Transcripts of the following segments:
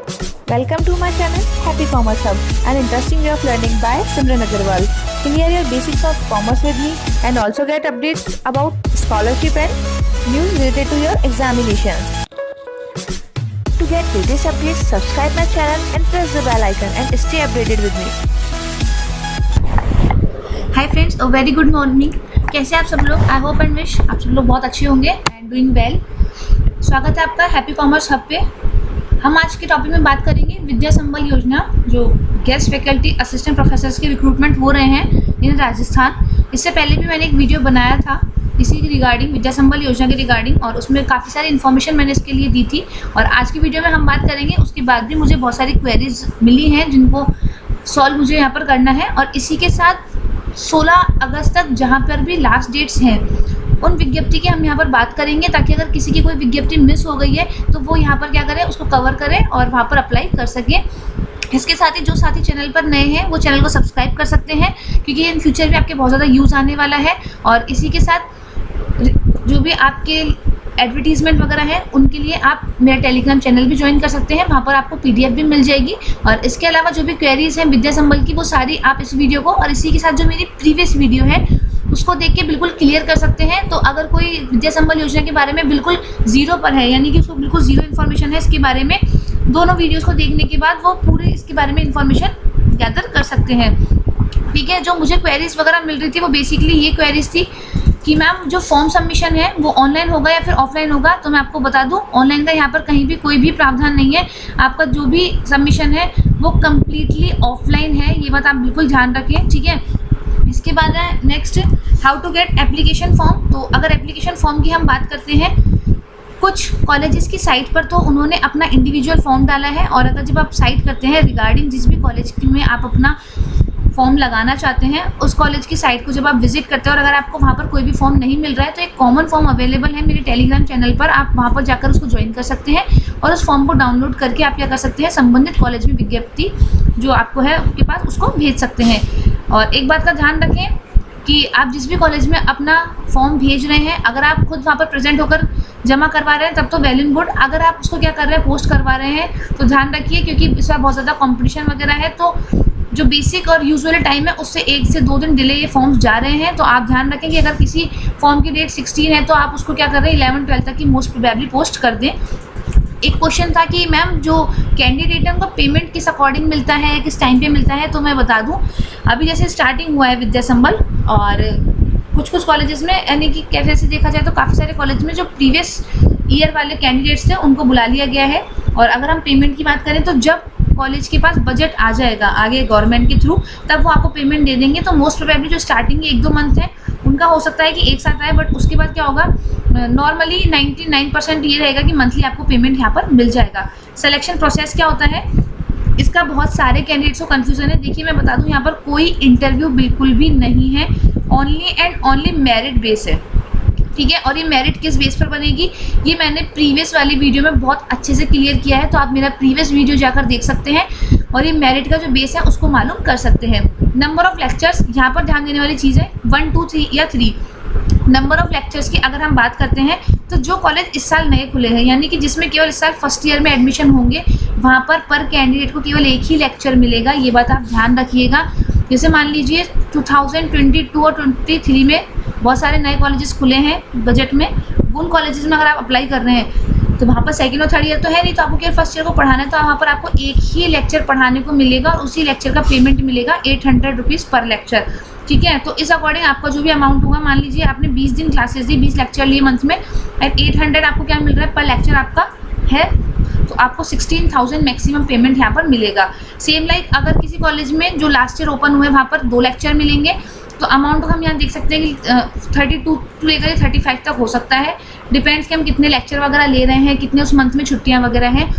Welcome to my channel Happy Commerce Hub, an interesting way of learning by Simran Agarwal. Clear your basics of commerce with me and also get updates about scholarship and news related to your examinations. To get latest updates, subscribe my channel and press the bell icon and stay updated with me. Hi friends, a very good morning. कैसे आप सब लोग? I hope and wish आप सब लोग बहुत अच्छे होंगे एंड डूइंग वेल। स्वागत है आपका हैप्पी कॉमर्स हब पे। हम आज के टॉपिक में बात करेंगे विद्या संबल योजना, जो गेस्ट फैकल्टी असिस्टेंट प्रोफेसर्स के रिक्रूटमेंट हो रहे हैं इन राजस्थान। इससे पहले भी मैंने एक वीडियो बनाया था इसी के रिगार्डिंग, विद्या संबल योजना के रिगार्डिंग, और उसमें काफ़ी सारी इन्फॉर्मेशन मैंने इसके लिए दी थी। और आज की वीडियो में हम बात करेंगे। उसके बाद भी मुझे बहुत सारी क्वेरीज मिली हैं जिनको सॉल्व मुझे यहाँ पर करना है। और इसी के साथ 16 अगस्त तक जहाँ पर भी लास्ट डेट्स हैं उन विज्ञप्ति की हम यहाँ पर बात करेंगे, ताकि अगर किसी की कोई विज्ञप्ति मिस हो गई है तो वो यहाँ पर क्या करें, उसको कवर करें और वहाँ पर अप्लाई कर सकें। इसके साथ ही जो साथी चैनल पर नए हैं वो चैनल को सब्सक्राइब कर सकते हैं, क्योंकि इन फ्यूचर में आपके बहुत ज़्यादा यूज़ आने वाला है। और इसी के साथ जो भी आपके एडवर्टीजमेंट वगैरह है उनके लिए आप मेरा टेलीग्राम चैनल भी ज्वाइन कर सकते हैं, वहाँ पर आपको PDF भी मिल जाएगी। और इसके अलावा जो भी क्वेरीज हैं विद्या संबल की, वो सारी आप इस वीडियो को और इसी के साथ जो मेरी प्रीवियस वीडियो है उसको देख के बिल्कुल क्लियर कर सकते हैं। तो अगर कोई विद्या संबल योजना के बारे में बिल्कुल ज़ीरो पर है, यानी कि उसको बिल्कुल ज़ीरो इन्फॉर्मेशन है इसके बारे में, दोनों वीडियोज़ को देखने के बाद वो पूरे इसके बारे में इन्फॉर्मेशन गैदर कर सकते हैं। ठीक है, जो मुझे क्वेरीज वगैरह मिल रही थी वो बेसिकली ये क्वेरीज थी कि मैम जो फॉर्म सबमिशन है वो ऑनलाइन होगा या फिर ऑफलाइन होगा। तो मैं आपको बता दूं, ऑनलाइन का यहाँ पर कहीं भी कोई भी प्रावधान नहीं है। आपका जो भी सबमिशन है वो कम्प्लीटली ऑफलाइन है, ये बात आप बिल्कुल ध्यान रखें। ठीक है, इसके बाद है next, how to get application form. तो अगर एप्लीकेशन फॉर्म की हम बात करते हैं, कुछ कॉलेजेस की साइट पर तो उन्होंने अपना इंडिविजुअल फॉर्म डाला है, और अगर जब आप साइट करते हैं रिगार्डिंग जिस भी कॉलेज में आप अपना फॉर्म लगाना चाहते हैं, उस कॉलेज की साइट को जब आप विजिट करते हैं और अगर आपको वहाँ पर कोई भी फॉर्म नहीं मिल रहा है तो एक कॉमन फॉर्म अवेलेबल है मेरे टेलीग्राम चैनल पर। आप वहाँ पर जाकर उसको ज्वाइन कर सकते हैं और उस फॉर्म को डाउनलोड करके आप क्या कर सकते हैं, संबंधित कॉलेज में विज्ञप्ति जो आपको है आपके पास उसको भेज सकते हैं। और एक बात का ध्यान रखें कि आप जिस भी कॉलेज में अपना फॉर्म भेज रहे हैं, अगर आप खुद वहाँ पर प्रेजेंट होकर जमा करवा रहे हैं तब तो वेल एंड गुड। अगर आप उसको क्या कर रहे हैं, पोस्ट करवा रहे हैं, तो ध्यान रखिए, क्योंकि इस बार बहुत ज़्यादा कॉम्पिटिशन वगैरह है, तो जो बेसिक और यूजुअल टाइम है उससे 1 से 2 दिन डिले ये फॉर्म्स जा रहे हैं। तो आप ध्यान रखें कि अगर किसी फॉर्म की डेट 16 है तो आप उसको क्या कर रहे हैं, 11-12 तक की मोस्ट प्रोबेबली पोस्ट कर दें। एक क्वेश्चन था कि मैम जो कैंडिडेट है उनको पेमेंट किस अकॉर्डिंग मिलता है, किस टाइम पे मिलता है। तो मैं बता दूं, अभी जैसे स्टार्टिंग हुआ है विद्या संबल, और कुछ कॉलेजेस में, यानी कि कैसे से देखा जाए तो काफ़ी सारे कॉलेज में जो प्रीवियस ईयर वाले कैंडिडेट्स थे उनको बुला लिया गया है। और अगर हम पेमेंट की बात करें तो जब कॉलेज के पास बजट आ जाएगा आगे गवर्नमेंट के थ्रू, तब वो आपको पेमेंट दे देंगे। तो मोस्ट प्रोबेबली जो स्टार्टिंग के 1-2 मंथ है उनका हो सकता है कि एक साथ आए, बट उसके बाद क्या होगा, नॉर्मली 99% ये रहेगा कि मंथली आपको पेमेंट यहाँ पर मिल जाएगा। सिलेक्शन प्रोसेस क्या होता है, इसका बहुत सारे कैंडिडेट्स को कन्फ्यूजन है। देखिए मैं बता दूँ, यहाँ पर कोई इंटरव्यू बिल्कुल भी नहीं है, only and only merit base है। ठीक है, और ये मेरिट किस बेस पर बनेगी ये मैंने प्रीवियस वाली वीडियो में बहुत अच्छे से क्लियर किया है, तो आप मेरा प्रीवियस वीडियो जाकर देख सकते हैं और ये मेरिट का जो बेस है उसको मालूम कर सकते हैं। नंबर ऑफ लेक्चर्स, यहाँ पर ध्यान देने वाली चीज़ है 1, 2, 3 या 3। नंबर ऑफ लेक्चर्स की अगर हम बात करते हैं तो जो कॉलेज इस साल नए खुले हैं, यानी कि जिसमें केवल इस साल फर्स्ट ईयर में एडमिशन होंगे, वहाँ पर कैंडिडेट को केवल एक ही लेक्चर मिलेगा। ये बात आप ध्यान रखिएगा। जैसे मान लीजिए 2022 और 23 में बहुत सारे नए कॉलेजेस खुले हैं बजट में, उन कॉलेजेस में अगर आप अप्लाई कर रहे हैं तो वहाँ पर सेकेंड और थर्ड ईयर तो है नहीं, तो आपको केवल फर्स्ट ईयर को पढ़ाना है, तो वहाँ पर आपको एक ही लेक्चर पढ़ाने को मिलेगा और उसी लेक्चर का पेमेंट मिलेगा 800 रुपीज़ पर लेक्चर। ठीक है, तो इस अकॉर्डिंग आपका जो भी अमाउंट होगा, मान लीजिए आपने 20 दिन क्लासेस दी, 20 लेक्चर लिए मंथ में, एंड 800 आपको क्या मिल रहा है पर लेक्चर आपका है, तो आपको 16,000 मैक्सिमम पेमेंट यहाँ पर मिलेगा। सेम लाइक अगर किसी कॉलेज में जो लास्ट ईयर ओपन हुए वहाँ पर 2 लेक्चर मिलेंगे, तो अमाउंट हम यहाँ देख सकते हैं कि 32 टू लेकर 35 तक हो सकता है, डिपेंड्स कि हम कितने लेक्चर वगैरह ले रहे हैं, कितने उस मंथ में छुट्टियाँ वगैरह हैं।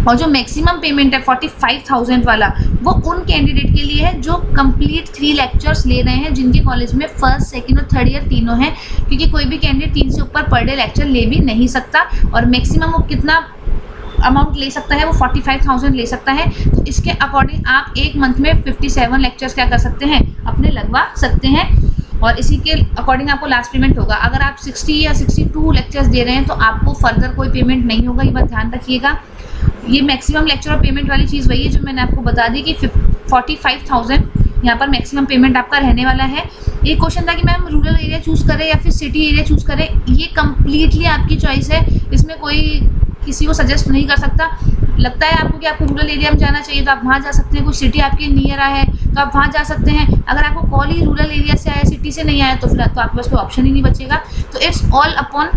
और जो मैक्सिमम पेमेंट है 45,000 वाला, वो उन कैंडिडेट के लिए है जो कंप्लीट 3 लेक्चर्स ले रहे हैं, जिनके कॉलेज में फर्स्ट, सेकंड और थर्ड ईयर तीनों हैं, क्योंकि कोई भी कैंडिडेट 3 से ऊपर पर डे लेक्चर ले भी नहीं सकता। और मैक्सिमम वो कितना अमाउंट ले सकता है, वो 45,000 ले सकता है। तो इसके अकॉर्डिंग आप एक मंथ में 57 लेक्चर्स क्या कर सकते हैं, अपने लगवा सकते हैं, और इसी के अकॉर्डिंग आपको लास्ट पेमेंट होगा। अगर आप 60 या 62 लेक्चर्स दे रहे हैं तो आपको फर्दर कोई पेमेंट नहीं होगा, ये बात ध्यान रखिएगा। ये मैक्सिमम लेक्चर और पेमेंट वाली चीज़ वही है जो मैंने आपको बता दी कि 45,000 यहाँ पर मैक्सिमम पेमेंट आपका रहने वाला है। एक क्वेश्चन था कि मैम रूरल एरिया चूज़ करें या फिर सिटी एरिया चूज़ करें, ये कम्प्लीटली आपकी चॉइस है, इसमें कोई किसी को सजेस्ट नहीं कर सकता। लगता है आपको कि आपको रूरल एरिया में जाना चाहिए तो आप वहाँ जा सकते हैं, कोई सिटी आपके नियर है तो आप वहाँ जा सकते हैं। अगर आपको कॉल ही रूरल एरिया से आया, सिटी से नहीं आया, तो फिर तो आपके पास कोई ऑप्शन ही नहीं बचेगा। तो it's all upon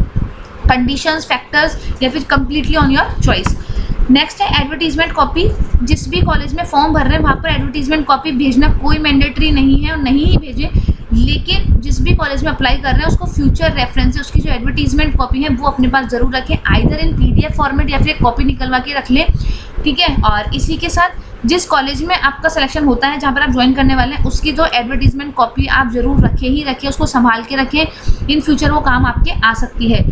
conditions, factors, या फिर completely on your choice. Next है एडवर्टीजमेंट कॉपी। जिस भी कॉलेज में फॉर्म भर रहे हैं वहाँ पर एडवर्टीजमेंट कॉपी भेजना कोई मैंडेटरी नहीं है और नहीं ही भेजें, लेकिन जिस भी कॉलेज में अप्लाई कर रहे हैं उसको फ्यूचर रेफरेंस है, उसकी जो एडवर्टीजमेंट कॉपी है वो अपने पास ज़रूर रखें, आइदर इन PDF फॉर्मेट या फिर एक कॉपी निकलवा के रख लें, ठीक है। और इसी के साथ जिस कॉलेज में आपका सिलेक्शन होता है, जहाँ पर आप ज्वाइन करने वाले हैं, उसकी तो एडवर्टीजमेंट कॉपी आप ज़रूर रखें ही रखें, उसको संभाल के रखें, इन फ्यूचर वो काम आपके आ सकती है।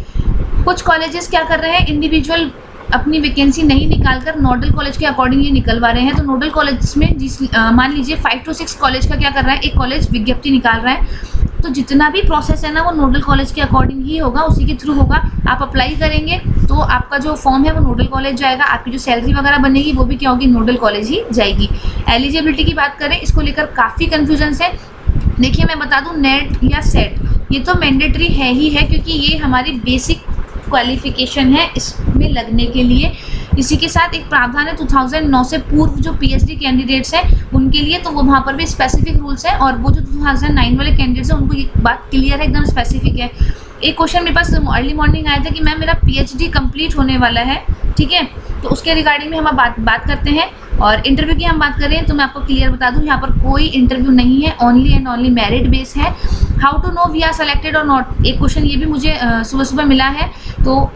कुछ कॉलेजेस क्या कर रहे हैं, इंडिविजुअल अपनी वैकेंसी नहीं निकालकर नोडल कॉलेज के अकॉर्डिंग ये निकलवा रहे हैं। तो नोडल कॉलेज में मान लीजिए 5 to 6 कॉलेज का क्या कर रहा है, एक कॉलेज विज्ञप्ति निकाल रहा है, तो जितना भी प्रोसेस है ना वो नोडल कॉलेज के अकॉर्डिंग ही होगा, उसी के थ्रू होगा। आप अप्लाई करेंगे तो आपका जो फॉर्म है वो नोडल कॉलेज जाएगा, आपकी जो सैलरी वगैरह बनेगी वो भी क्या होगी, नोडल कॉलेज ही जाएगी। एलिजिबिलिटी की बात करें, इसको लेकर काफ़ी कन्फ्यूजन है। देखिए मैं बता दूँ, नेट या सेट ये तो मैंडेटरी है ही है, क्योंकि ये हमारी बेसिक क्वालिफिकेशन है इसमें लगने के लिए। इसी के साथ एक प्रावधान है 2009 से पूर्व जो PhD कैंडिडेट्स हैं उनके लिए, तो वो वहाँ पर भी स्पेसिफिक रूल्स हैं, और वो जो 2009 वाले कैंडिडेट्स हैं उनको ये बात क्लियर है, एकदम स्पेसिफिक है। एक क्वेश्चन मेरे पास अर्ली मॉर्निंग आया था कि मैम मेरा PhD कंप्लीट होने वाला है, ठीक है, तो उसके रिगार्डिंग में हम बात करते हैं। और इंटरव्यू की हम बात करें तो मैं आपको क्लियर बता दूं, यहाँ पर कोई इंटरव्यू नहीं है, only and only merit base है। How to know we are selected और नॉट, एक क्वेश्चन ये भी मुझे सुबह सुबह मिला है। तो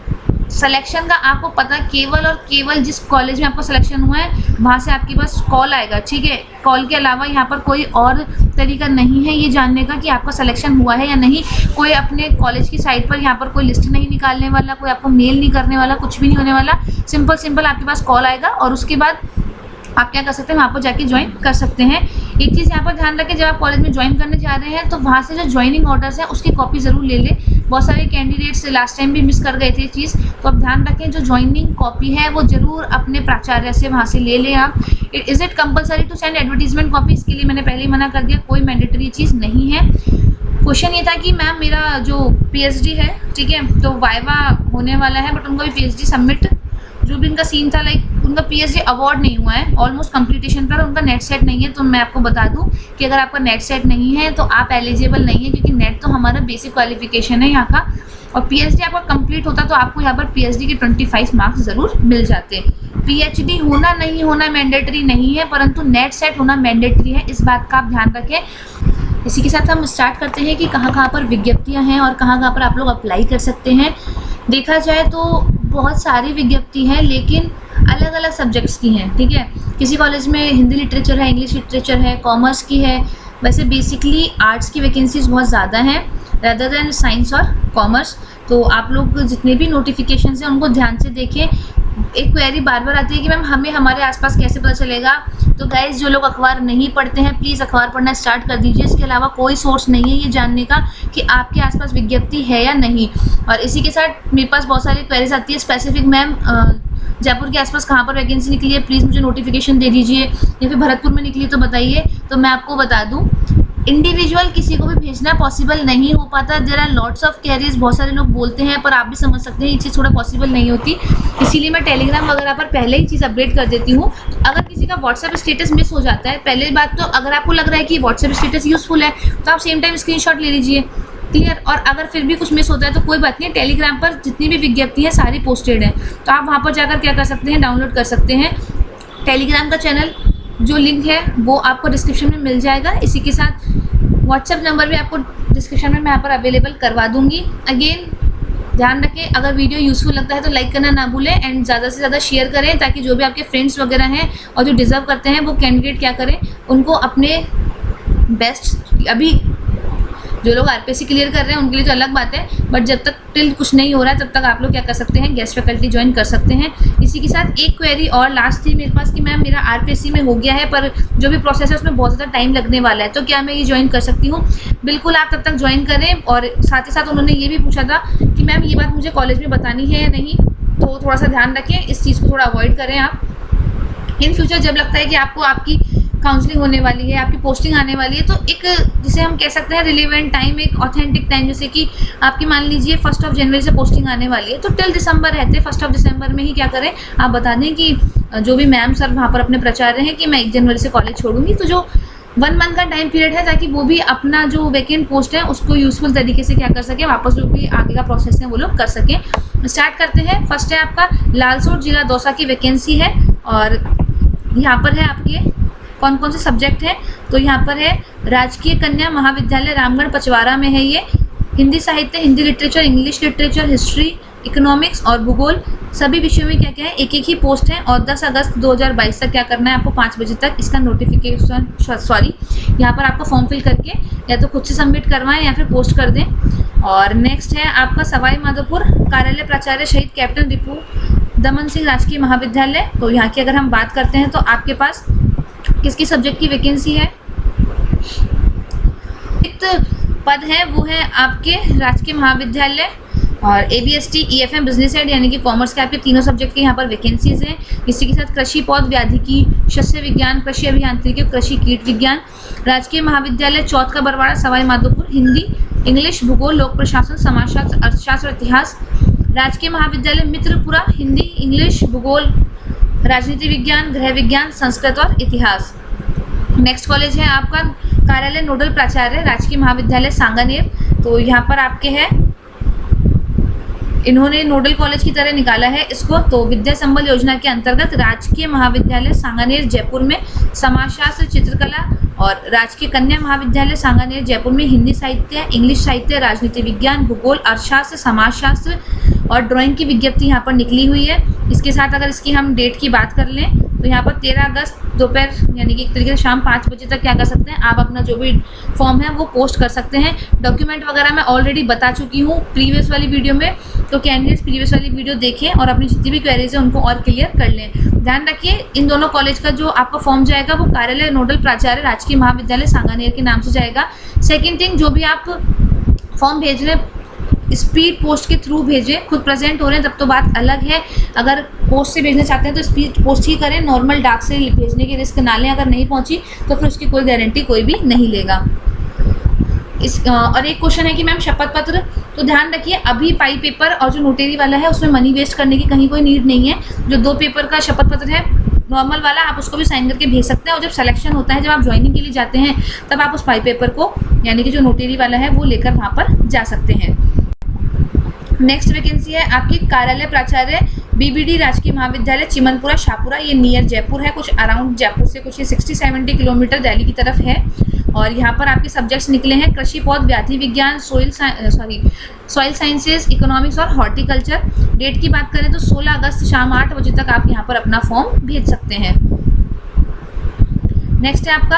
सिलेक्शन का आपको पता केवल और केवल जिस कॉलेज में आपका सिलेक्शन हुआ है वहाँ से आपके पास कॉल आएगा, ठीक है। कॉल के अलावा यहाँ पर कोई और तरीका नहीं है ये जानने का कि आपका सिलेक्शन हुआ है या नहीं। कोई अपने कॉलेज की साइट पर यहाँ पर कोई लिस्ट नहीं निकालने वाला, कोई आपको मेल नहीं करने वाला, कुछ भी नहीं होने वाला। सिंपल आपके पास कॉल आएगा और उसके बाद आप क्या कर सकते हैं, वहाँ पर जाके ज्वाइन कर सकते हैं। एक चीज़ यहाँ पर ध्यान रखें, जब आप कॉलेज में ज्वाइन करने जा रहे हैं तो वहाँ से जो ज्वाइनिंग ऑर्डर्स हैं उसकी कॉपी ज़रूर ले लें। बहुत सारे कैंडिडेट्स लास्ट टाइम भी मिस कर गए थे चीज़, तो आप ध्यान रखें जो ज्वाइनिंग कॉपी है वो ज़रूर अपने प्राचार्य से वहाँ से ले लें आप। Is it compulsory to send advertisement copy, इसके लिए मैंने पहले ही मना कर दिया, कोई मैंडेटरी चीज़ नहीं है। क्वेश्चन ये था कि मैम मेरा जो PhD है, ठीक है, तो वाइवा होने वाला है, बट उनका भी PhD सबमिट जो भी उनका सीन था, लाइक उनका PhD अवार्ड नहीं हुआ है, ऑलमोस्ट कंप्लीटेशन पर, उनका नेट सेट नहीं है। तो मैं आपको बता दूं कि अगर आपका नेट सेट नहीं है तो आप एलिजिबल नहीं है, क्योंकि नेट तो हमारा बेसिक क्वालिफिकेशन है यहाँ का, और PhD आपका कंप्लीट होता तो आपको यहाँ पर PhD के 25 मार्क्स ज़रूर मिल जाते। PhD होना नहीं होना मैंडेटरी नहीं है, परंतु नेट सेट होना मैंडेटरी है, इस बात का आप ध्यान रखें। इसी के साथ हम स्टार्ट करते हैं कि कहाँ पर विज्ञप्तियाँ हैं और कहाँ पर आप लोग अप्लाई कर सकते हैं। देखा जाए तो बहुत सारी विज्ञप्ति हैं, लेकिन अलग अलग सब्जेक्ट्स की हैं, ठीक है। किसी कॉलेज में हिंदी लिटरेचर है, इंग्लिश लिटरेचर है, कॉमर्स की है। वैसे बेसिकली आर्ट्स की वैकेंसीज बहुत ज़्यादा हैं रदर देन साइंस और कॉमर्स। तो आप लोग जितने भी नोटिफिकेशन हैं उनको ध्यान से देखें। एक क्वेरी बार बार आती है कि मैम हमें हमारे आसपास कैसे पता चलेगा। तो गाइज जो लोग अखबार नहीं पढ़ते हैं प्लीज़ अखबार पढ़ना स्टार्ट कर दीजिए। इसके अलावा कोई सोर्स नहीं है ये जानने का कि आपके आसपास विज्ञप्ति है या नहीं। और इसी के साथ मेरे पास बहुत सारी क्वेरीज आती है स्पेसिफिक, मैम जयपुर के आसपास कहाँ पर वैकेंसी निकली है, प्लीज़ मुझे नोटिफिकेशन दे दीजिए, या फिर भरतपुर में निकली तो बताइए। तो मैं आपको बता दूँ, इंडिविजुअल किसी को भी भेजना पॉसिबल नहीं हो पाता। There are lots of queries, बहुत सारे लोग बोलते हैं, पर आप भी समझ सकते हैं ये चीज़ थोड़ा पॉसिबल नहीं होती। इसीलिए मैं टेलीग्राम वगैरह पर पहले ही चीज़ अपडेट कर देती हूँ। अगर किसी का व्हाट्सएप स्टेटस मिस हो जाता है, पहले बात तो अगर आपको लग रहा है कि व्हाट्सएप स्टेटस यूज़फुल है तो आप सेम टाइम स्क्रीनशॉट ले लीजिए, क्लियर। और अगर फिर भी कुछ मिस होता है तो कोई बात नहीं, टेलीग्राम पर जितनी भी विज्ञप्ति है सारी पोस्टेड है, तो आप वहाँ पर जाकर क्या कर सकते हैं, डाउनलोड कर सकते हैं। टेलीग्राम का चैनल जो लिंक है वो आपको डिस्क्रिप्शन में मिल जाएगा। इसी के साथ व्हाट्सएप नंबर भी आपको डिस्क्रिप्शन में मैं यहाँ पर अवेलेबल करवा दूँगी। अगेन ध्यान रखें, अगर वीडियो यूज़फुल लगता है तो लाइक करना ना भूलें एंड ज़्यादा से ज़्यादा शेयर करें, ताकि जो भी आपके फ्रेंड्स वगैरह हैं और जो डिज़र्व करते हैं वो कैंडिडेट क्या करें, उनको अपने बेस्ट, अभी जो लोग RPSC क्लियर कर रहे हैं उनके लिए तो अलग बात है, बट जब तक टिल कुछ नहीं हो रहा है तब तक आप लोग क्या कर सकते हैं, गेस्ट फैकल्टी ज्वाइन कर सकते हैं। इसी के साथ एक क्वेरी और लास्ट थी मेरे पास कि मैम मेरा RPSC में हो गया है पर जो भी प्रोसेस है उसमें बहुत ज़्यादा टाइम लगने वाला है, तो क्या मैं ये ज्वाइन कर सकती हूँ? बिल्कुल आप तब तक ज्वाइन करें। और साथ ही साथ उन्होंने ये भी पूछा था कि मैम ये बात मुझे कॉलेज में बतानी है या नहीं। तो थोड़ा सा ध्यान रखें, इस चीज़ को थोड़ा अवॉइड करें आप। इन फ्यूचर जब लगता है कि आपको आपकी काउंसलिंग होने वाली है, आपकी पोस्टिंग आने वाली है, तो एक जिसे हम कह सकते हैं रिलेवेंट टाइम, एक ऑथेंटिक टाइम, जैसे कि आपकी मान लीजिए 1 जनवरी से पोस्टिंग आने वाली है, तो टिल दिसंबर रहते 1 दिसंबर में ही क्या करें, आप बता दें कि जो भी मैम सर वहाँ पर अपने प्राचार्य हैं कि मैं 1 जनवरी से कॉलेज छोड़ूंगी। तो जो 1 मंथ का टाइम पीरियड है, ताकि वो भी अपना जो वैकेंट पोस्ट है उसको यूजफुल तरीके से क्या कर सकें, वापस जो भी आगे का प्रोसेस है वो लोग कर सकें। स्टार्ट करते हैं। फर्स्ट है आपका लालसोट जिला दौसा की वैकेंसी है, और यहाँ पर है आपके कौन कौन से सब्जेक्ट हैं। तो यहाँ पर है राजकीय कन्या महाविद्यालय रामगढ़ पचवारा में है ये, हिंदी साहित्य, Hindi literature, English literature, history, economics और भूगोल, सभी विषयों में क्या क्या है, एक एक ही पोस्ट है। और 10 अगस्त 2022 तक क्या करना है आपको, 5 बजे तक इसका नोटिफिकेशन, यहाँ पर आपको फॉर्म फिल करके या तो खुद से सबमिट करवाएं या फिर पोस्ट कर दें। और नेक्स्ट है आपका सवाई माधोपुर कार्यालय प्राचार्य शहीद कैप्टन रिपू दमन सिंह राजकीय महाविद्यालय। तो यहाँ की अगर हम बात करते हैं तो आपके पास किसकी सब्जेक्ट की वैकेंसी है, पद है वो है आपके राजकीय महाविद्यालय और ABST EFM बिजनेस एड यानी कि कॉमर्स के आपके तीनों सब्जेक्ट के यहाँ पर वैकेंसीज हैं। इसी के साथ कृषि पौध व्याधिकी, शस्य विज्ञान, कृषि अभियांत्रिकी, कृषि कीट विज्ञान। राजकीय महाविद्यालय चौथ का बरवाड़ा सवाई माधोपुर, हिंदी, इंग्लिश, भूगोल, लोक प्रशासन, समाजशास्त्र, अर्थशास्त्र, इतिहास। राजकीय महाविद्यालय मित्रपुरा, हिंदी, इंग्लिश, भूगोल, राजनीति विज्ञान, गृह विज्ञान, संस्कृत और इतिहास। नेक्स्ट कॉलेज है आपका कार्यालय नोडल प्राचार्य राजकीय महाविद्यालय सांगानेर। तो यहाँ पर आपके है, इन्होंने नोडल कॉलेज की तरह निकाला है इसको। तो विद्या संबल योजना के अंतर्गत राजकीय महाविद्यालय सांगानेर जयपुर में समाजशास्त्र, चित्रकला, और राजकीय कन्या महाविद्यालय सांगानेर जयपुर में हिंदी साहित्य, इंग्लिश साहित्य, राजनीति विज्ञान, भूगोल, अर्थशास्त्र, समाजशास्त्र और ड्राइंग की विज्ञप्ति यहाँ पर निकली हुई है। इसके साथ अगर इसकी हम डेट की बात कर लें तो यहाँ पर 13 अगस्त दोपहर यानी कि एक तरीके से शाम 5 बजे तक क्या कर सकते हैं, आप अपना जो भी फॉर्म है वो पोस्ट कर सकते हैं। डॉक्यूमेंट वगैरह मैं ऑलरेडी बता चुकी हूँ प्रीवियस वाली वीडियो में, तो कैंडिडेट्स प्रीवियस वाली वीडियो देखें और अपनी जितनी भी क्वेरीज है उनको और क्लियर कर लें। ध्यान रखिए इन दोनों कॉलेज का जो आपका फॉर्म जाएगा वो कार्यालय नोडल प्राचार्य राजकीय महाविद्यालय सांगानेर के नाम से जाएगा। सेकेंड थिंग, जो भी आप फॉर्म भेज रहे हैं स्पीड पोस्ट के थ्रू भेजें। खुद प्रेजेंट हो रहे हैं तब तो बात अलग है, अगर पोस्ट से भेजना चाहते हैं तो स्पीड पोस्ट ही करें, नॉर्मल डाक से भेजने की रिस्क ना लें। अगर नहीं पहुंची तो फिर उसकी कोई गारंटी कोई भी नहीं लेगा। और एक क्वेश्चन है कि मैम शपथ पत्र, तो ध्यान रखिए अभी पाई पेपर और जो नोटेरी वाला है उसमें मनी वेस्ट करने की कहीं कोई नीड नहीं है। जो 2 पेपर का शपथ पत्र है नॉर्मल वाला, आप उसको भी साइन करके भेज सकते हैं, और जब सिलेक्शन होता है, जब आप ज्वाइनिंग के लिए जाते हैं, तब आप उस पाई पेपर को यानी कि जो नोटेरी वाला है वो लेकर वहाँ पर जा सकते हैं। नेक्स्ट वैकेंसी है आपकी कार्यालय प्राचार्य BBD राजकीय महाविद्यालय चिमनपुरा शाहपुरा, ये नियर जयपुर है, कुछ अराउंड जयपुर से कुछ ये 60-70 किलोमीटर दिल्ली की तरफ है। और यहाँ पर आपके सब्जेक्ट्स निकले हैं कृषि पौध व्याधि विज्ञान, सॉइल साइंसेज, इकोनॉमिक्स और हॉर्टिकल्चर। डेट की बात करें तो 16 अगस्त शाम 8 बजे तक आप यहाँ पर अपना फॉर्म भेज सकते हैं। नेक्स्ट है आपका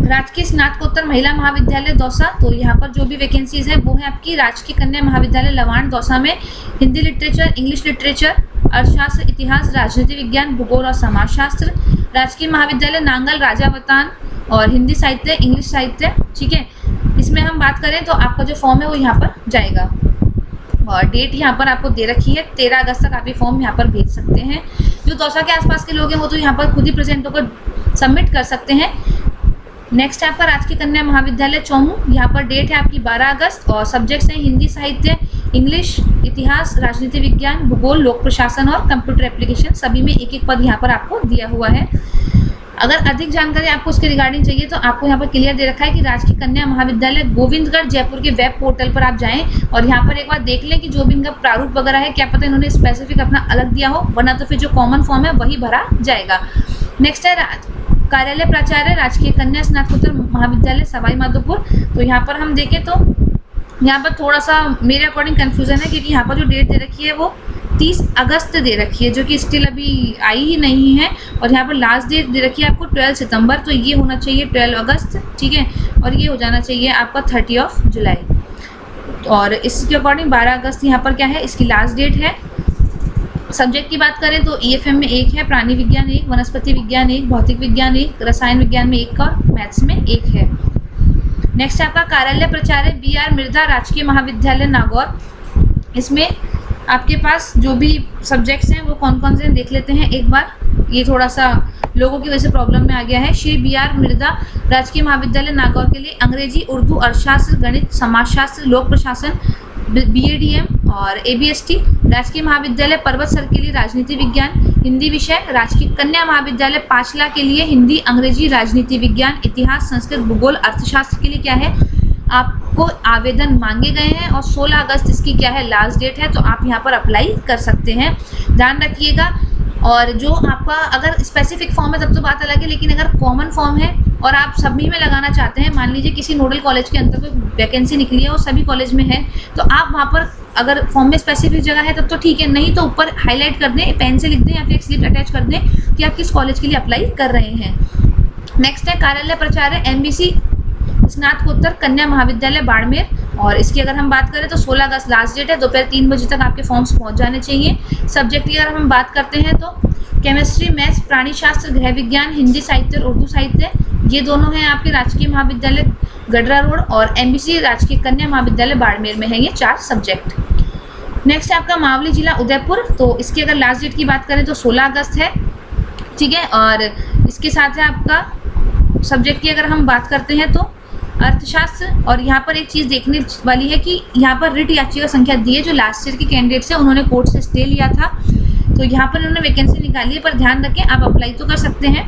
राजकीय स्नातकोत्तर महिला महाविद्यालय दौसा। तो यहाँ पर जो भी वैकेंसीज है वो है आपकी राजकीय कन्या महाविद्यालय लवाण दौसा में हिंदी लिटरेचर, इंग्लिश लिटरेचर, अर्थशास्त्र, इतिहास, राजनीति विज्ञान, भूगोल और समाजशास्त्र। राजकीय महाविद्यालय नांगल राजावतान और हिंदी साहित्य, इंग्लिश साहित्य। ठीक है, इसमें हम बात करें तो आपका जो फॉर्म है वो यहाँ पर जाएगा, और डेट यहाँ पर आपको दे रखी है 13 अगस्त तक आप ये फॉर्म यहाँ पर भेज सकते हैं। जो दौसा के आसपास के लोग हैं वो तो यहाँ पर खुद ही प्रेजेंट होकर सबमिट कर सकते हैं। नेक्स्ट है आपका राजकीय कन्या महाविद्यालय चौमू, यहाँ पर डेट है आपकी 12 अगस्त और सब्जेक्ट्स हैं हिंदी साहित्य, इंग्लिश, इतिहास, राजनीति विज्ञान, भूगोल, लोक प्रशासन और कंप्यूटर एप्लीकेशन। सभी में एक एक पद यहाँ पर आपको दिया हुआ है। अगर अधिक जानकारी आपको उसके रिगार्डिंग चाहिए तो आपको यहाँ पर क्लियर दे रखा है कि राजकीय कन्या महाविद्यालय गोविंदगढ़ जयपुर के वेब पोर्टल पर आप जाएं और यहाँ पर एक बार देख लें कि जो भी इनका प्रारूप वगैरह है, क्या पता इन्होंने स्पेसिफिक अपना अलग दिया हो, वरना तो फिर जो कॉमन फॉर्म है वही भरा जाएगा। नेक्स्ट है कार्यालय प्राचार्य राजकीय कन्या स्नातकोत्तर महाविद्यालय सवाई माधोपुर। तो यहाँ पर हम देखें तो यहाँ पर थोड़ा सा मेरे अकॉर्डिंग कन्फ्यूजन है, क्योंकि यहाँ पर जो डेट दे रखी है वो 30 अगस्त दे रखी है, जो कि स्टिल अभी आई ही नहीं है। और यहाँ पर लास्ट डेट दे रखी है आपको 12 सितंबर, तो ये होना चाहिए 12 अगस्त, ठीक है, और ये हो जाना चाहिए आपका 30 जुलाई। और इसके अकॉर्डिंग 12 अगस्त यहाँ पर क्या है, इसकी लास्ट डेट है। सब्जेक्ट की बात करें तो EFM में 1 है, प्राणी विज्ञान 1, वनस्पति विज्ञान 1, भौतिक विज्ञान 1, रसायन विज्ञान में 1 और मैथ्स में 1 है। नेक्स्ट आपका कार्यालय प्राचार्य BR मिर्धा राजकीय महाविद्यालय नागौर। इसमें आपके पास जो भी सब्जेक्ट्स हैं वो कौन कौन से देख लेते हैं एक बार। ये थोड़ा सा लोगों की वजह से प्रॉब्लम में आ गया है। श्री BR मिर्दा राजकीय महाविद्यालय नागौर के लिए अंग्रेजी, उर्दू, अर्थशास्त्र, गणित, समाजशास्त्र, लोक प्रशासन, BADM और ABST। राजकीय महाविद्यालय पर्वत सर के लिए राजनीति विज्ञान हिंदी विषय। राजकीय कन्या महाविद्यालय पांचला के लिए हिंदी, अंग्रेजी, राजनीति विज्ञान, इतिहास, संस्कृत, भूगोल, अर्थशास्त्र के लिए क्या है, आपको आवेदन मांगे गए हैं और 16 अगस्त इसकी क्या है, लास्ट डेट है। तो आप यहाँ पर अप्लाई कर सकते हैं, ध्यान रखिएगा। और जो आपका अगर स्पेसिफिक फॉर्म है तब तो बात अलग है, लेकिन अगर कॉमन फॉर्म है और आप सभी में लगाना चाहते हैं, मान लीजिए किसी नोडल कॉलेज के अंदर कोई वैकेंसी निकली है और सभी कॉलेज में है, तो आप वहाँ पर अगर फॉर्म में स्पेसिफिक जगह है तब तो ठीक है, नहीं तो ऊपर हाईलाइट कर दें, पेन से लिख दें या फिर एक स्लिप अटैच कर दें कि आप किस कॉलेज के लिए अप्लाई कर रहे हैं। नेक्स्ट है कार्यालय प्राचार्य MBC स्नातकोत्तर कन्या महाविद्यालय बाड़मेर, और इसकी अगर हम बात करें तो 16 अगस्त लास्ट डेट है। दोपहर 3 बजे तक आपके फॉर्म्स पहुंच जाने चाहिए। सब्जेक्ट की अगर हम बात करते हैं तो केमिस्ट्री, मैथ्स, प्राणी शास्त्र, गृह विज्ञान, हिंदी साहित्य और उर्दू साहित्य, ये दोनों हैं आपके राजकीय महाविद्यालय गडरा रोड, और MBC राजकीय कन्या महाविद्यालय बाड़मेर में है ये 4 सब्जेक्ट। नेक्स्ट है आपका मावली जिला उदयपुर, तो इसकी अगर लास्ट डेट की बात करें तो 16 अगस्त है, ठीक है। और इसके साथ है आपका सब्जेक्ट की अगर हम बात करते हैं तो अर्थशास्त्र। और यहाँ पर एक चीज़ देखने वाली है कि यहाँ पर रिट याचिका संख्या दी है, जो लास्ट ईयर के कैंडिडेट्स हैं उन्होंने कोर्ट से स्टे लिया था, तो यहाँ पर उन्होंने वैकेंसी निकाली है। पर ध्यान रखें, आप अप्लाई तो कर सकते हैं।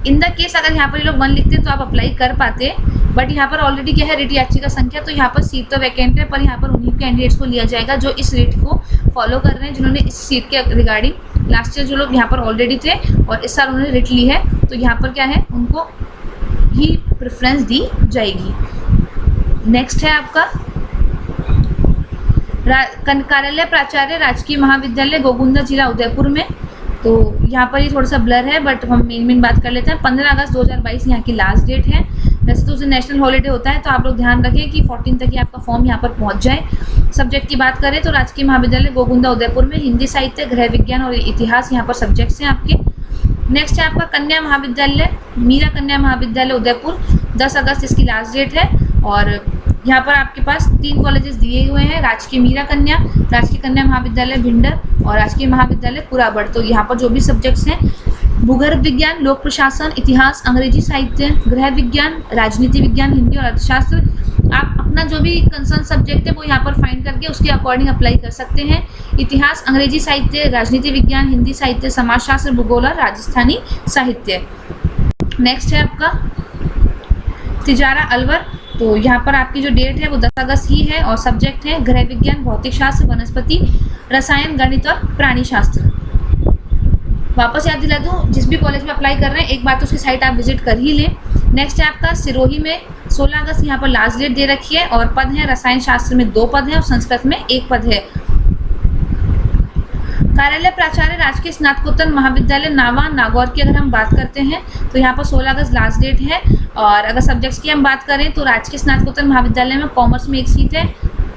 इन द केस अगर यहाँ पर ये लोग 1 लिखते हैं तो आप अप्लाई कर पाते, बट यहाँ पर ऑलरेडी क्या है, रिट याचिका संख्या, तो यहाँ पर सीट तो वैकेंट है, पर यहाँ पर उन्हीं कैंडिडेट्स को लिया जाएगा जो इस रिट को फॉलो कर रहे हैं, जिन्होंने इस सीट के रिगार्डिंग लास्ट ईयर जो लोग यहाँ पर ऑलरेडी थे और इस साल उन्होंने रिट ली है, तो यहाँ पर क्या है, उनको ही प्रेफरेंस दी जाएगी। नेक्स्ट है आपका कार्यालय प्राचार्य राजकीय महाविद्यालय गोगुंदा जिला उदयपुर में, तो यहाँ पर ये थोड़ा सा ब्लर है, बट हम मेन बात कर लेते हैं। 15 अगस्त 2022 यहाँ की लास्ट डेट है। वैसे तो उस दिन नेशनल हॉलीडे होता है, तो आप लोग ध्यान रखें कि 14 तक ही आपका फॉर्म यहाँ पर पहुँच जाए। सब्जेक्ट की बात करें तो राजकीय महाविद्यालय गोगुंदा उदयपुर में हिंदी साहित्य, गृह विज्ञान और इतिहास यहाँ पर सब्जेक्ट्स हैं आपके। नेक्स्ट है आपका कन्या महाविद्यालय मीरा कन्या महाविद्यालय उदयपुर, 10 अगस्त इसकी लास्ट डेट है। और यहाँ पर आपके पास 3 कॉलेजेस दिए हुए हैं, राजकीय मीरा कन्या, राजकीय कन्या महाविद्यालय भिंडर और राजकीय महाविद्यालय कुराबड़। तो यहाँ पर जो भी सब्जेक्ट्स हैं, भूगर्भ विज्ञान, लोक प्रशासन, इतिहास, अंग्रेजी साहित्य, गृह विज्ञान, राजनीति विज्ञान, हिंदी और अर्थशास्त्र, आप अपना जो भी कंसर्न सब्जेक्ट है वो यहाँ पर फाइंड करके उसके अकॉर्डिंग अप्लाई कर सकते हैं। इतिहास, अंग्रेजी साहित्य, राजनीति विज्ञान, हिंदी साहित्य, समाजशास्त्र, भूगोल और राजस्थानी साहित्य। नेक्स्ट है आपका तिजारा अलवर, तो यहाँ पर आपकी जो डेट है वो 10 अगस्त ही है और सब्जेक्ट है गृह विज्ञान, भौतिक शास्त्र, वनस्पति, रसायन, गणित और प्राणी शास्त्र। वापस याद दिला दूँ, जिस भी कॉलेज में अप्लाई कर रहे हैं एक बार तो उसकी साइट आप विजिट कर ही लें। नेक्स्ट है आपका सिरोही में 16 अगस्त यहाँ पर लास्ट डेट दे रखी है और पद है रसायन शास्त्र में 2 पद है और संस्कृत में 1 पद है। कार्यालय प्राचार्य राजकीय स्नातकोत्तर महाविद्यालय नावा नागौर की अगर हम बात करते हैं तो यहाँ पर 16 अगस्त लास्ट डेट है। और अगर सब्जेक्ट्स की हम बात करें तो राजकीय स्नातकोत्तर महाविद्यालय में कॉमर्स में 1 सीट है,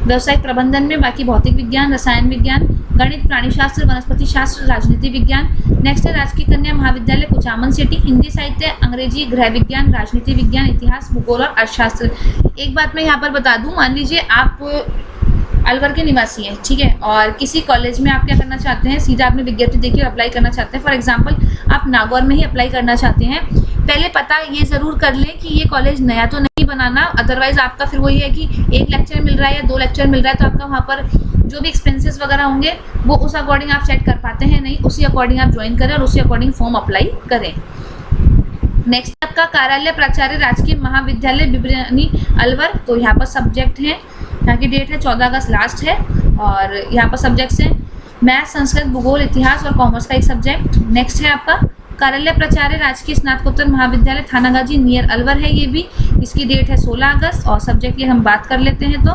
व्यवसायिक प्रबंधन में, बाकी भौतिक विज्ञान, रसायन विज्ञान, गणित, प्राणी शास्त्र, वनस्पति शास्त्र, राजनीति विज्ञान। नेक्स्ट है राजकीय कन्या महाविद्यालय कुचामन सिटी, हिंदी साहित्य, अंग्रेजी, गृह विज्ञान, राजनीति विज्ञान, इतिहास, भूगोल और अर्थशास्त्र। एक बात मैं यहाँ पर बता दूँ, मान लीजिए आप अलवर के निवासी हैं, ठीक है, और किसी कॉलेज में आप क्या करना चाहते हैं, सीधा आपने विज्ञप्ति देखी और अप्लाई करना चाहते हैं। फॉर एग्जांपल आप नागौर में ही अप्लाई करना चाहते हैं, पहले पता ये ज़रूर कर लें कि ये कॉलेज नया तो नहीं बनाना, अदरवाइज़ आपका फिर वही है कि 1 लेक्चर मिल रहा है या 2 लेक्चर मिल रहा है, तो आपका वहाँ पर जो भी एक्सपेंसेस वगैरह होंगे वो उस अकॉर्डिंग आप सेट कर पाते हैं, नहीं उसी अकॉर्डिंग आप ज्वाइन करें और उसी अकॉर्डिंग फॉर्म अप्लाई करें। नेक्स्ट आपका कार्यालय प्राचार्य राजकीय महाविद्यालय बिबरानी अलवर, तो यहाँ पर सब्जेक्ट हैं, यहाँ की डेट है 14 अगस्त लास्ट है और यहाँ पर सब्जेक्ट्स हैं मैथ, संस्कृत, भूगोल, इतिहास और कॉमर्स का एक सब्जेक्ट। नेक्स्ट है आपका कार्यालय प्राचार्य राजकीय स्नातकोत्तर महाविद्यालय थानागाजी नियर अलवर है, ये भी इसकी डेट है 16 अगस्त और सब्जेक्ट की हम बात कर लेते हैं तो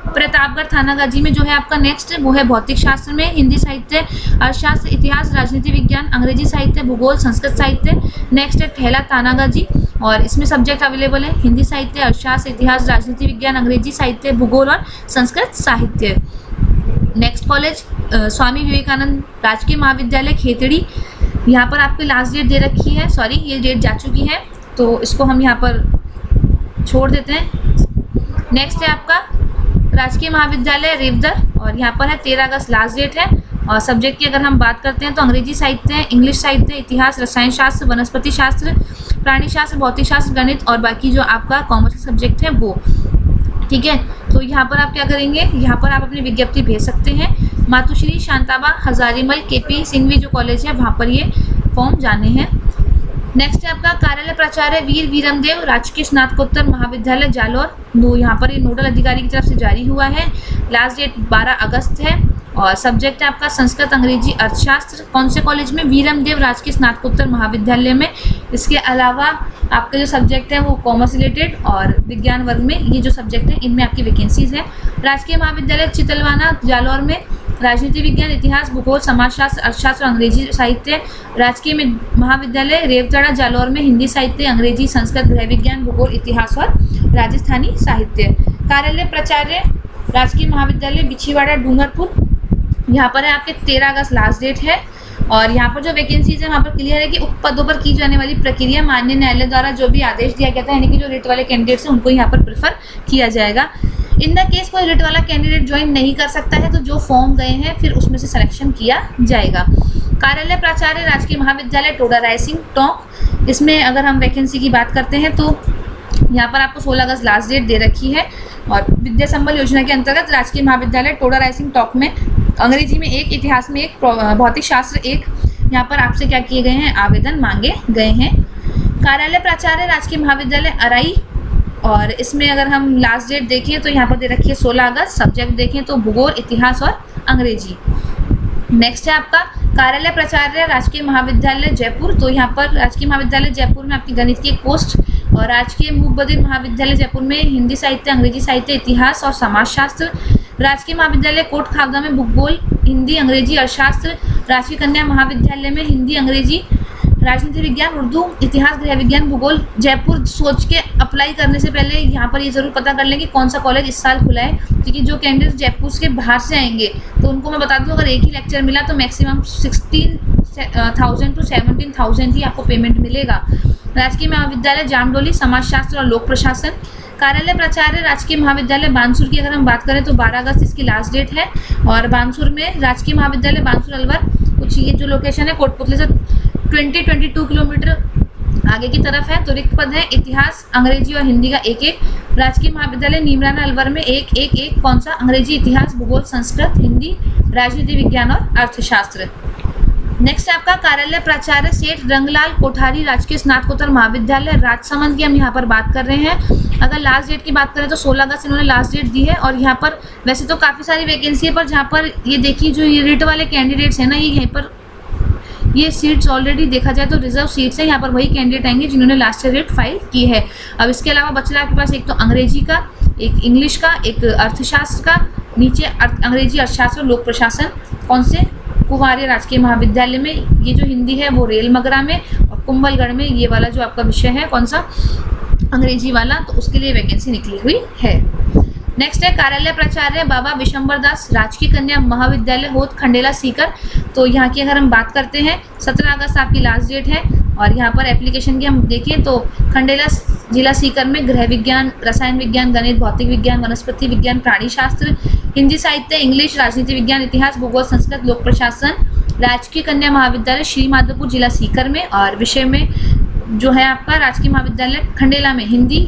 प्रतापगढ़ थानागाजी में जो है आपका नेक्स्ट वो है भौतिक शास्त्र में हिंदी साहित्य, अर्थशास्त्र, इतिहास, राजनीति विज्ञान, अंग्रेजी साहित्य, भूगोल, संस्कृत साहित्य। नेक्स्ट है ठेला थानागाजी और इसमें सब्जेक्ट अवेलेबल है हिंदी साहित्य, अर्थशास्त्र, इतिहास, राजनीति विज्ञान, अंग्रेजी साहित्य, भूगोल और संस्कृत साहित्य। नेक्स्ट कॉलेज स्वामी विवेकानंद राजकीय महाविद्यालय खेतड़ी, यहाँ पर आपकी लास्ट डेट दे रखी है, सॉरी ये डेट जा चुकी है तो इसको हम यहाँ पर छोड़ देते हैं। नेक्स्ट है आपका राजकीय महाविद्यालय रेवदर, और यहाँ पर है 13 अगस्त लास्ट डेट है। और सब्जेक्ट की अगर हम बात करते हैं तो अंग्रेजी साहित्य है, इंग्लिश साहित्य, इतिहास, रसायन शास्त्र, वनस्पति शास्त्र, प्राणी शास्त्र, भौतिक शास्त्र, गणित और बाकी जो आपका कॉमर्स का सब्जेक्ट है वो। ठीक है, तो यहाँ पर आप क्या करेंगे, यहाँ पर आप अपनी विज्ञप्ति भेज सकते हैं। मातुश्री शांताबा हजारीमल केपी सिंघवी जो कॉलेज है वहाँ पर ये फॉर्म जाने हैं। नेक्स्ट है आपका कार्यालय प्राचार्य वीर वीरमदेव राजकीय स्नातकोत्तर महाविद्यालय जालोर, यहाँ पर ये नोडल अधिकारी की तरफ से जारी हुआ है। लास्ट डेट 12 अगस्त है और सब्जेक्ट है आपका संस्कृत, अंग्रेजी, अर्थशास्त्र। कौन से कॉलेज में? वीरमदेव राजकीय स्नातकोत्तर महाविद्यालय में। इसके अलावा आपके जो सब्जेक्ट है वो कॉमर्स रिलेटेड और विज्ञान वर्ग में ये जो सब्जेक्ट है इनमें आपकी वैकेंसीज है। राजकीय महाविद्यालय चितलवाना जालौर में राजनीति विज्ञान, इतिहास, भूगोल, समाजशास्त्र, अर्थशास्त्र, अंग्रेजी साहित्य। राजकीय महाविद्यालय रेवतड़ा जालौर में हिंदी साहित्य, अंग्रेजी, संस्कृत, गृह विज्ञान, भूगोल, इतिहास और राजस्थानी साहित्य। कार्यालय प्राचार्य राजकीय महाविद्यालय बिछीवाड़ा डूंगरपुर, यहाँ पर है आपके 13 अगस्त लास्ट डेट है। और यहाँ पर जो वैकेंसीज है वहाँ पर क्लियर है कि उक्त पदों पर की जाने वाली प्रक्रिया माननीय न्यायालय द्वारा जो भी आदेश दिया गया था, यानी कि जो रिट वाले कैंडिडेट्स हैं उनको यहाँ पर प्रेफर किया जाएगा। इन द केस कोई रिट वाला कैंडिडेट ज्वाइन नहीं कर सकता है तो जो फॉर्म गए हैं फिर उसमें से सिलेक्शन किया जाएगा। कार्यालय प्राचार्य राजकीय महाविद्यालय टोडा रायसिंह टोंक, इसमें अगर हम वैकेंसी की बात करते हैं तो यहाँ पर आपको 16 अगस्त लास्ट डेट दे रखी है। और विद्या संबल योजना के अंतर्गत राजकीय महाविद्यालय टोडा रायसिंह टोंक में अंग्रेजी में 1, इतिहास में 1, भौतिक शास्त्र 1, यहाँ पर आपसे क्या किए गए हैं, आवेदन मांगे गए हैं। कार्यालय प्राचार्य राजकीय महाविद्यालय अराई, और इसमें अगर हम लास्ट डेट देखें तो यहाँ पर दे रखी है 16 अगस्त। सब्जेक्ट देखें तो भूगोल, इतिहास और अंग्रेजी। नेक्स्ट है आपका कार्यालय प्राचार्य राजकीय महाविद्यालय जयपुर, तो यहाँ पर राजकीय महाविद्यालय जयपुर में आपकी गणित की एक पोस्ट। और राजकीय मूक बधिर महाविद्यालय जयपुर में हिंदी साहित्य, अंग्रेजी साहित्य, इतिहास और समाजशास्त्र। राजकीय महाविद्यालय कोट खावदा में भूगोल, हिंदी, अंग्रेजी, अर्थशास्त्र। राजकीय कन्या महाविद्यालय में हिंदी, अंग्रेजी, राजनीति विज्ञान, उर्दू, इतिहास, गृह विज्ञान, भूगोल। जयपुर सोच के अप्लाई करने से पहले यहाँ पर ये जरूर पता कर लें कि कौन सा कॉलेज इस साल खुला है, क्योंकि जो कैंडिडेट जयपुर के बाहर से आएंगे तो उनको मैं बता दूँ अगर एक ही लेक्चर मिला तो मैक्सिमम 16,000 to 17,000 ही आपको पेमेंट मिलेगा। राजकीय महाविद्यालय जामडोली समाजशास्त्र और लोक प्रशासन। कार्यालय प्राचार्य राजकीय महाविद्यालय बानसूर की अगर हम बात करें तो 12 अगस्त इसकी लास्ट डेट है। और बानसूर में राजकीय महाविद्यालय बानसूर अलवर, कुछ ये जो लोकेशन है कोटपुतली से 22 किलोमीटर आगे की तरफ है। तो रिक्त पद है इतिहास, अंग्रेजी और हिंदी का 1-1। राजकीय महाविद्यालय नीमराना अलवर में 1-1-1, कौन सा, अंग्रेजी, इतिहास, भूगोल, संस्कृत, हिंदी, राजनीति विज्ञान और अर्थशास्त्र। नेक्स्ट है आपका कार्यालय प्राचार्य सेठ रंगलाल कोठारी राजकीय स्नातकोत्तर महाविद्यालय राजसमंद की हम यहाँ पर बात कर रहे हैं। अगर लास्ट डेट की बात करें तो 16 अगस्त इन्होंने लास्ट डेट दी है। और यहाँ पर वैसे तो काफ़ी सारी वैकेंसी है, पर जहाँ पर ये देखिए जो ये रिट वाले कैंडिडेट्स हैं ना, ये यहीं पर ये सीट्स ऑलरेडी देखा जाए तो रिजर्व सीट्स हैं, यहाँ पर वही कैंडिडेट आएंगे जिन्होंने लास्ट डेट फाइल की है। अब इसके अलावा बच्चा आपके पास एक तो अंग्रेजी का, एक इंग्लिश का, एक अर्थशास्त्र का, नीचे अंग्रेजी, अर्थशास्त्र, लोक प्रशासन। कौन से? कुमारी राजकीय महाविद्यालय में। ये जो हिंदी है वो रेल मगरा में, और कुंभलगढ़ में ये वाला जो आपका विषय है कौन सा, अंग्रेजी वाला, तो उसके लिए वैकेंसी निकली हुई है। नेक्स्ट है कार्यालय प्राचार्य बाबा विशंबर दास राजकीय कन्या महाविद्यालय होत खंडेला सीकर, तो यहाँ की अगर हम बात करते हैं 17 अगस्त आपकी लास्ट डेट है। और यहाँ पर एप्लीकेशन की हम देखें तो खंडेला जिला सीकर में गृह विज्ञान, रसायन विज्ञान, गणित, भौतिक विज्ञान, वनस्पति विज्ञान, प्राणी शास्त्र, हिंदी साहित्य, इंग्लिश, राजनीति विज्ञान, इतिहास, भूगोल, संस्कृत, लोक प्रशासन। राजकीय कन्या महाविद्यालय श्री माधोपुर जिला सीकर में, और विषय में जो है आपका राजकीय महाविद्यालय खंडेला में हिंदी,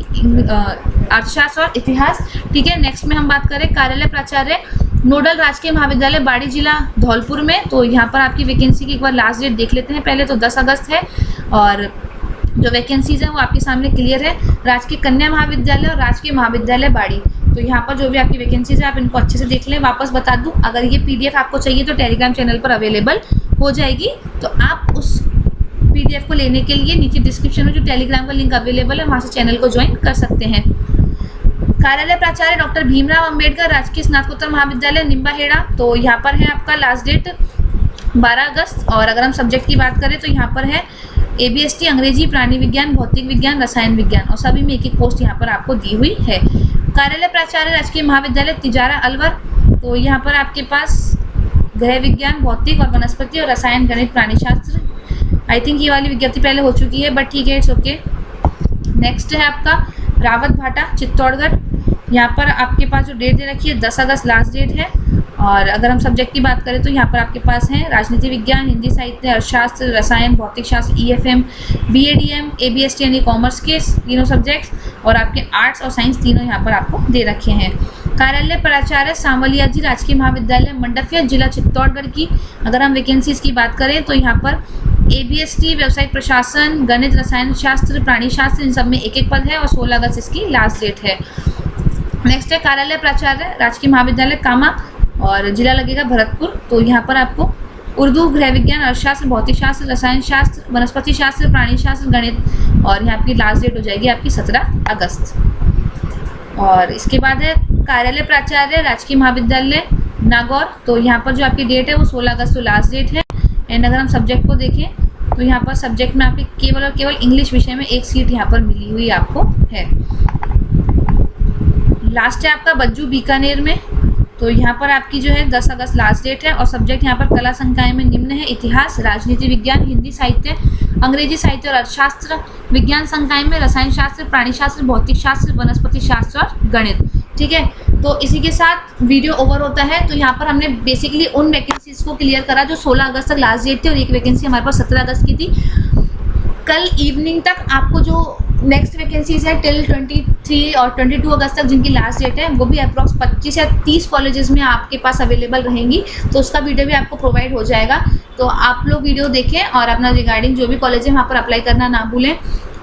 अर्थशास्त्र और इतिहास। ठीक है, नेक्स्ट में हम बात करें कार्यालय प्राचार्य नोडल राजकीय महाविद्यालय बाड़ी जिला धौलपुर में, तो यहाँ पर आपकी वैकेंसी की एक बार लास्ट डेट देख लेते हैं पहले। तो 10 अगस्त है और जो वैकेंसीज हैं वो आपके सामने क्लियर है। राजकीय कन्या महाविद्यालय और राजकीय महाविद्यालय बाड़ी, तो यहाँ पर जो भी आपकी वैकेंसीज है आप इनको अच्छे से देख लें। वापस बता दूँ, अगर ये PDF आपको चाहिए तो टेलीग्राम चैनल पर अवेलेबल हो जाएगी, तो आप उस PDF को लेने के लिए नीचे डिस्क्रिप्शन में जो टेलीग्राम का लिंक अवेलेबल है वहाँ से चैनल को ज्वाइन कर सकते हैं। कार्यालय प्राचार्य डॉक्टर भीमराव अंबेडकर राजकीय स्नातकोत्तर महाविद्यालय निम्बाहेड़ा, तो यहाँ पर है आपका लास्ट डेट 12 अगस्त। और अगर हम सब्जेक्ट की बात करें तो यहाँ पर है ABST अंग्रेजी, प्राणी विज्ञान, भौतिक विज्ञान, रसायन विज्ञान, और सभी में एक पोस्ट यहाँ पर आपको दी हुई है। कार्यालय प्राचार्य राजकीय महाविद्यालय तिजारा अलवर, तो यहाँ पर आपके पास गृह विज्ञान, भौतिक और वनस्पति और रसायन, गणित, प्राणी शास्त्र। आई थिंक ये वाली विज्ञप्ति पहले हो चुकी है, बट ठीक है, इट्स ओके। नेक्स्ट है आपका रावत भाटा चित्तौड़गढ़, यहाँ पर आपके पास जो डेट दे रखी है 10 अगस्त लास्ट डेट है। और अगर हम सब्जेक्ट की बात करें तो यहाँ पर आपके पास है राजनीति विज्ञान, हिंदी साहित्य, अर्थशास्त्र, रसायन, भौतिक शास्त्र, EFM, BADM, ABST यानी कॉमर्स के तीनों सब्जेक्ट्स, और आपके आर्ट्स और साइंस तीनों यहाँ पर आपको दे रखे हैं। कार्यालय प्राचार्य सांवलिया जी राजकीय महाविद्यालय मंडफिया, जिला चित्तौड़गढ़ की अगर हम वैकेंसीज की बात करें तो यहाँ पर ABST, व्यवसायिक प्रशासन, गणित, रसायन शास्त्र, प्राणी शास्त्र, इन सब में एक एक पद है और 16 अगस्त इसकी लास्ट डेट है। नेक्स्ट है कार्यालय प्राचार्य राजकीय महाविद्यालय कामा और जिला लगेगा भरतपुर। तो यहाँ पर आपको उर्दू, गृह विज्ञान, अर्थशास्त्र, भौतिक शास्त्र, रसायन शास्त्र, वनस्पति शास्त्र, प्राणी शास्त्र, गणित, और यहाँ की लास्ट डेट हो जाएगी आपकी 17 अगस्त। और इसके बाद है कार्यालय प्राचार्य राजकीय महाविद्यालय नागौर। तो यहाँ पर जो आपकी डेट है वो 16 अगस्त तो लास्ट डेट है। एंड अगर हम सब्जेक्ट को देखें तो यहाँ पर सब्जेक्ट में आपकी केवल और केवल इंग्लिश विषय में एक सीट यहाँ पर मिली हुई आपको है। लास्ट है आपका बज्जू बीकानेर में। तो यहाँ पर आपकी जो है 10 अगस्त लास्ट डेट है और सब्जेक्ट यहाँ पर कला संकाय में निम्न है: इतिहास, राजनीति विज्ञान, हिंदी साहित्य, अंग्रेजी साहित्य और अर्थशास्त्र, विज्ञान संकाय में रसायन शास्त्र, प्राणी शास्त्र, भौतिक शास्त्र, वनस्पति शास्त्र और गणित। ठीक है, तो इसी के साथ वीडियो ओवर होता है। तो यहाँ पर हमने बेसिकली उन वैकेंसीज को क्लियर करा जो 16 अगस्त तक लास्ट डेट थी और एक वैकेंसी हमारे पास 17 अगस्त की थी। कल इवनिंग तक आपको जो नेक्स्ट वैकेंसीज है टिल 23 और 22 अगस्त तक जिनकी लास्ट डेट है वो भी अप्रॉक्स 25 या 30 कॉलेजेस में आपके पास अवेलेबल रहेंगी। तो उसका वीडियो भी आपको प्रोवाइड हो जाएगा। तो आप लोग वीडियो देखें और अपना रिगार्डिंग जो भी कॉलेज है वहाँ पर अप्लाई करना ना भूलें।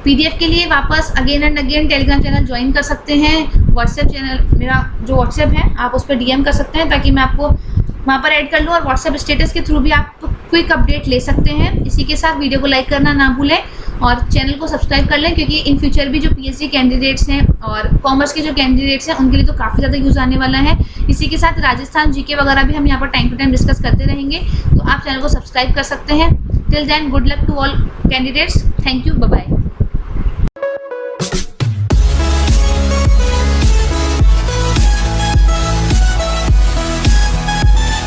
PDF के लिए वापस again and again Telegram channel join कर सकते हैं। व्हाट्सएप चैनल मेरा जो व्हाट्सएप है आप उस पर DM कर सकते हैं ताकि मैं आपको वहाँ पर ऐड कर लूँ और व्हाट्सएप स्टेटस के थ्रू भी आप क्विक अपडेट ले सकते हैं। इसी के साथ वीडियो को लाइक करना ना भूलें और चैनल को सब्सक्राइब कर लें क्योंकि इन फ्यूचर भी जो PhD कैंडिडेट्स हैं और कॉमर्स के जो कैंडिडेट्स हैं उनके लिए तो काफ़ी ज़्यादा यूज़ आने वाला है। इसी के साथ राजस्थान GK वगैरह भी हम यहाँ पर टाइम टू टाइम डिस्कस करते रहेंगे। तो आप चैनल को सब्सक्राइब कर सकते हैं। Till then good luck to all candidates. Thank you, bye bye.